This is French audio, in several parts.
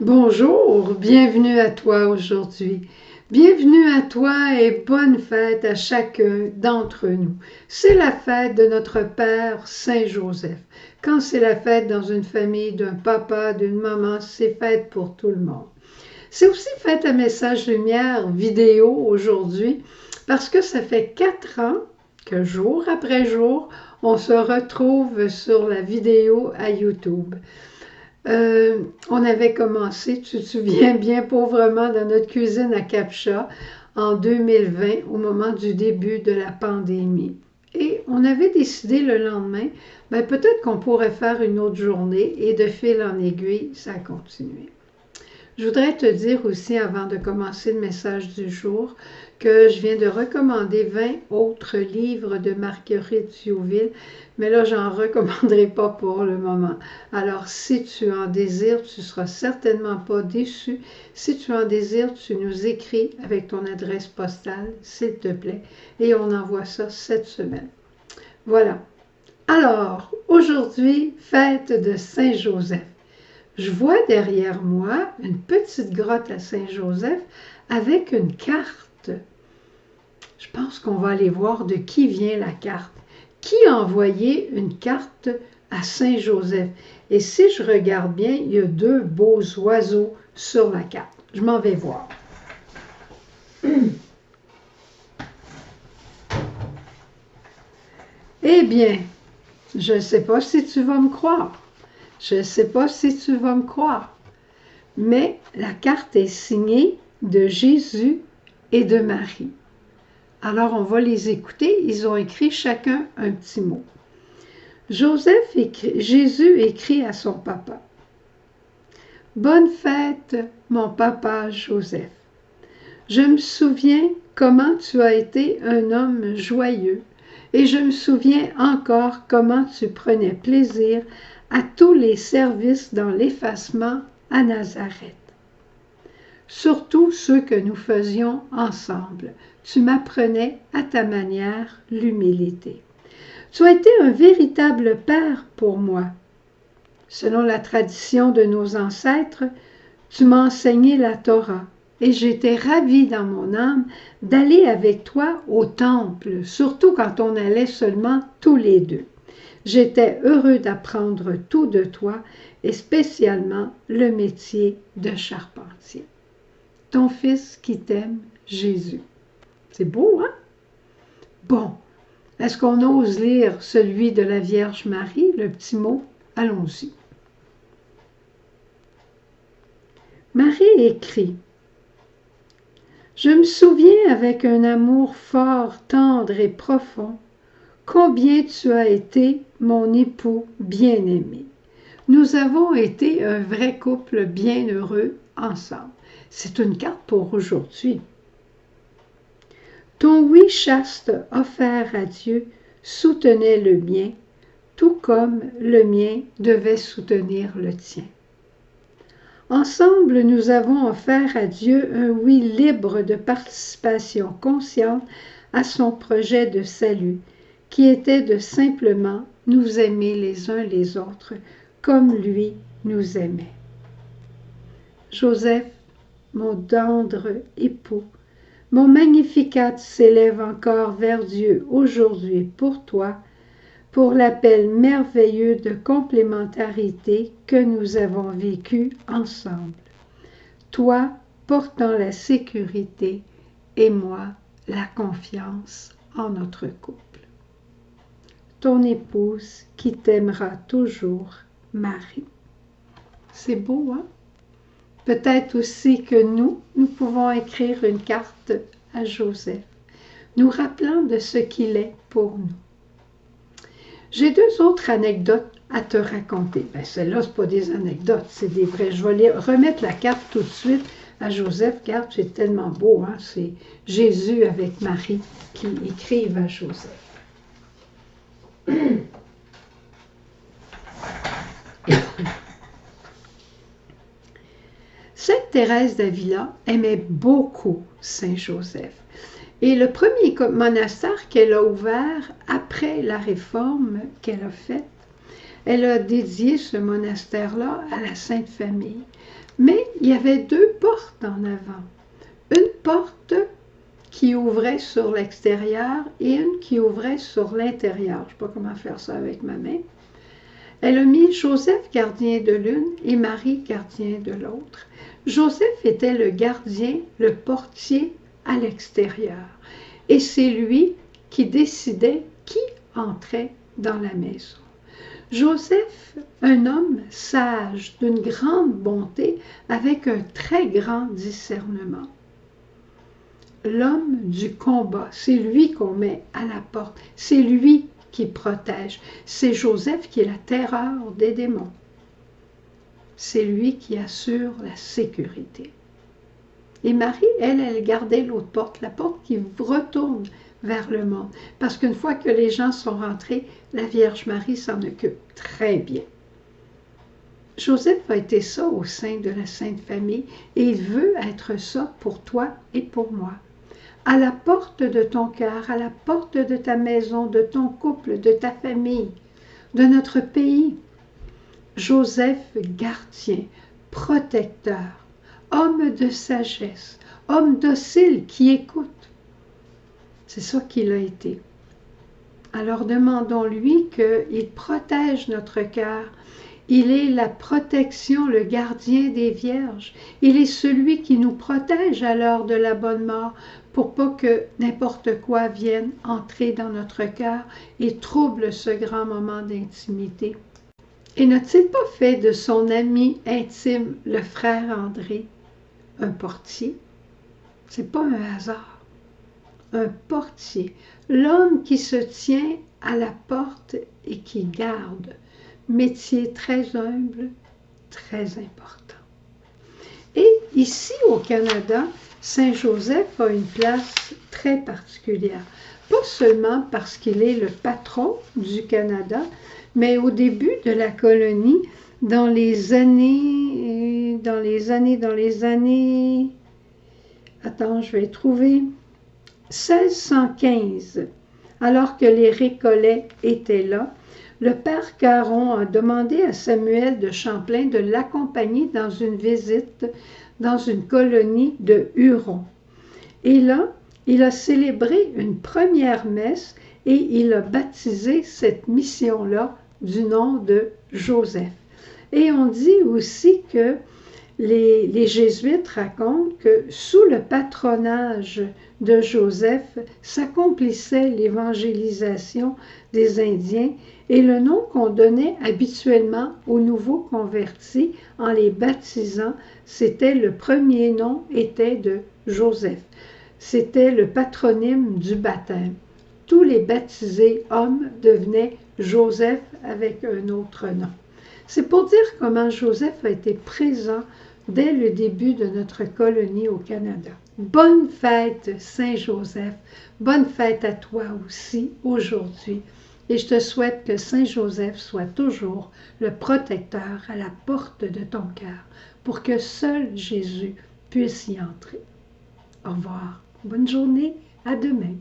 Bonjour, bienvenue à toi aujourd'hui. Bienvenue à toi et bonne fête à chacun d'entre nous. C'est la fête de notre Père Saint Joseph. Quand c'est la fête dans une famille d'un papa, d'une maman, c'est fête pour tout le monde. C'est aussi fête à Message Lumière vidéo aujourd'hui parce que ça fait 4 ans que jour après jour, on se retrouve sur la vidéo à YouTube. On avait commencé, tu te souviens bien pauvrement, dans notre cuisine à Capcha en 2020, au moment du début de la pandémie. Et on avait décidé le lendemain, peut-être qu'on pourrait faire une autre journée, et de fil en aiguille, ça a continué. Je voudrais te dire aussi, avant de commencer le message du jour, que je viens de recommander 20 autres livres de Marguerite Youville, mais là, j'en recommanderai pas pour le moment. Alors, si tu en désires, tu ne seras certainement pas déçu. Si tu en désires, tu nous écris avec ton adresse postale, s'il te plaît, et on envoie ça cette semaine. Voilà. Alors, aujourd'hui, fête de Saint-Joseph. Je vois derrière moi une petite grotte à Saint-Joseph avec une carte. Je pense qu'on va aller voir de qui vient la carte. Qui a envoyé une carte à Saint-Joseph? Et si je regarde bien, il y a 2 beaux oiseaux sur la carte. Je m'en vais voir. Eh bien, je ne sais pas si tu vas me croire. Je ne sais pas si tu vas me croire. Mais la carte est signée de Jésus et de Marie. Alors, on va les écouter. Ils ont écrit chacun un petit mot. Jésus écrit à son papa. « Bonne fête, mon papa Joseph. Je me souviens comment tu as été un homme joyeux et je me souviens encore comment tu prenais plaisir à tous les services dans l'effacement à Nazareth. Surtout ceux que nous faisions ensemble. Tu m'apprenais à ta manière l'humilité. Tu as été un véritable père pour moi. Selon la tradition de nos ancêtres, tu m'as enseigné la Torah et j'étais ravie dans mon âme d'aller avec toi au temple, surtout quand on allait seulement tous les deux. J'étais heureux d'apprendre tout de toi et spécialement le métier de charpentier. Ton fils qui t'aime, Jésus. » C'est beau, hein? Bon, est-ce qu'on ose lire celui de la Vierge Marie, le petit mot? Allons-y. Marie écrit « Je me souviens avec un amour fort, tendre et profond, combien tu as été mon époux bien-aimé. Nous avons été un vrai couple bien heureux ensemble. » C'est une carte pour aujourd'hui. Ton oui chaste offert à Dieu soutenait le mien, tout comme le mien devait soutenir le tien. Ensemble, nous avons offert à Dieu un oui libre de participation consciente à son projet de salut, qui était de simplement nous aimer les uns les autres comme lui nous aimait. Joseph, mon tendre époux, mon Magnificat s'élève encore vers Dieu aujourd'hui pour toi, pour l'appel merveilleux de complémentarité que nous avons vécu ensemble. Toi portant la sécurité et moi la confiance en notre couple. Ton épouse qui t'aimera toujours, Marie. C'est beau, hein? Peut-être aussi que nous pouvons écrire une carte à Joseph, nous rappelant de ce qu'il est pour nous. J'ai 2 autres anecdotes à te raconter. Celles-là, ce n'est pas des anecdotes, c'est des vrais. Je vais remettre la carte tout de suite à Joseph. Regarde, c'est tellement beau, hein? C'est Jésus avec Marie qui écrivent à Joseph. Sainte Thérèse d'Avila aimait beaucoup Saint Joseph. Et le premier monastère qu'elle a ouvert après la réforme qu'elle a faite, elle a dédié ce monastère-là à la Sainte Famille. Mais il y avait deux portes en avant. Une porte qui ouvrait sur l'extérieur et une qui ouvrait sur l'intérieur. Je ne sais pas comment faire ça avec ma main. Elle a mis Joseph gardien de l'une et Marie gardien de l'autre. Joseph était le gardien, le portier à l'extérieur. Et c'est lui qui décidait qui entrait dans la maison. Joseph, un homme sage, d'une grande bonté, avec un très grand discernement. L'homme du combat, c'est lui qu'on met à la porte, c'est lui qui protège. C'est Joseph qui est la terreur des démons. C'est lui qui assure la sécurité. Et Marie, elle gardait l'autre porte, la porte qui retourne vers le monde. Parce qu'une fois que les gens sont rentrés, la Vierge Marie s'en occupe très bien. Joseph a été ça au sein de la Sainte Famille et il veut être ça pour toi et pour moi. À la porte de ton cœur, à la porte de ta maison, de ton couple, de ta famille, de notre pays. Joseph, gardien, protecteur, homme de sagesse, homme docile qui écoute. C'est ça qu'il a été. Alors demandons-lui qu'il protège notre cœur. Il est la protection, le gardien des vierges. Il est celui qui nous protège à l'heure de la bonne mort pour pas que n'importe quoi vienne entrer dans notre cœur et trouble ce grand moment d'intimité. Et n'a-t-il pas fait de son ami intime, le frère André, un portier? C'est pas un hasard. Un portier, l'homme qui se tient à la porte et qui garde. Métier très humble, très important. Et ici au Canada, Saint-Joseph a une place très particulière. Pas seulement parce qu'il est le patron du Canada, mais au début de la colonie, dans les années, attends, je vais trouver, 1615, alors que les Récollets étaient là, le père Caron a demandé à Samuel de Champlain de l'accompagner dans une visite dans une colonie de Hurons. Et là, il a célébré une première messe et il a baptisé cette mission-là du nom de Joseph. Et on dit aussi que les Jésuites racontent que sous le patronage de Joseph s'accomplissait l'évangélisation des Indiens et le nom qu'on donnait habituellement aux nouveaux convertis en les baptisant, le premier nom était de Joseph. C'était le patronyme du baptême. Tous les baptisés hommes devenaient Joseph avec un autre nom. C'est pour dire comment Joseph a été présent dès le début de notre colonie au Canada. Bonne fête Saint-Joseph, bonne fête à toi aussi aujourd'hui. Et je te souhaite que Saint-Joseph soit toujours le protecteur à la porte de ton cœur pour que seul Jésus puisse y entrer. Au revoir. Bonne journée. À demain.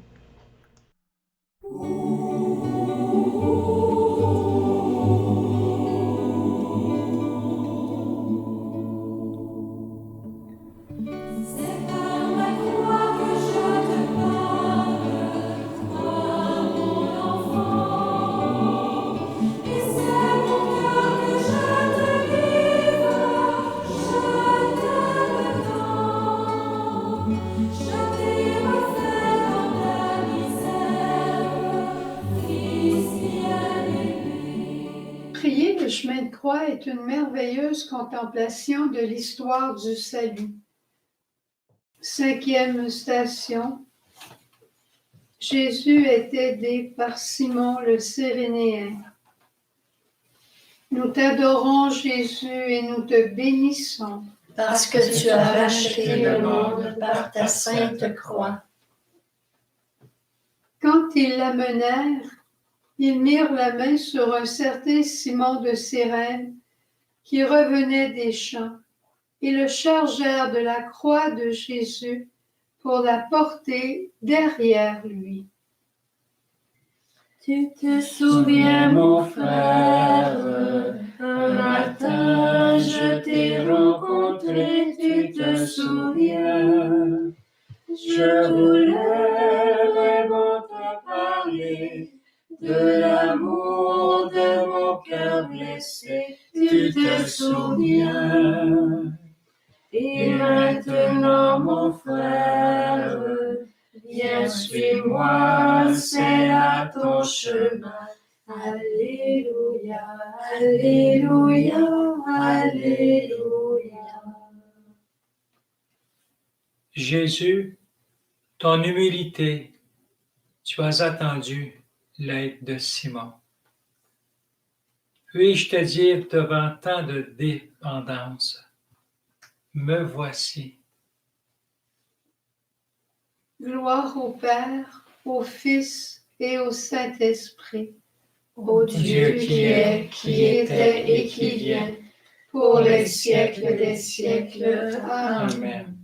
Prier le chemin de croix est une merveilleuse contemplation de l'histoire du salut. 5e station. Jésus est aidé par Simon le Cyrénéen. Nous t'adorons, Jésus, et nous te bénissons. Parce que tu as racheté le monde par ta sainte croix. Quand ils l'amenèrent, ils mirent la main sur un certain Simon de Cyrène qui revenait des champs et le chargèrent de la croix de Jésus pour la porter derrière lui. Tu te souviens, mon frère, un matin je t'ai rencontré rentrée, tu te souviens. Je voulais vraiment te parler de l'amour de mon cœur blessé, tu te souviens. Et maintenant, mon frère, viens, suis-moi, c'est là ton chemin. Alléluia, Alléluia, Alléluia. Jésus, ton humilité, tu as attendu l'aide de Simon. Puis-je te dire devant tant de dépendance, me voici. Gloire au Père, au Fils et au Saint-Esprit, Ô Dieu qui est, qui était et qui vient, pour les siècles des siècles. Amen.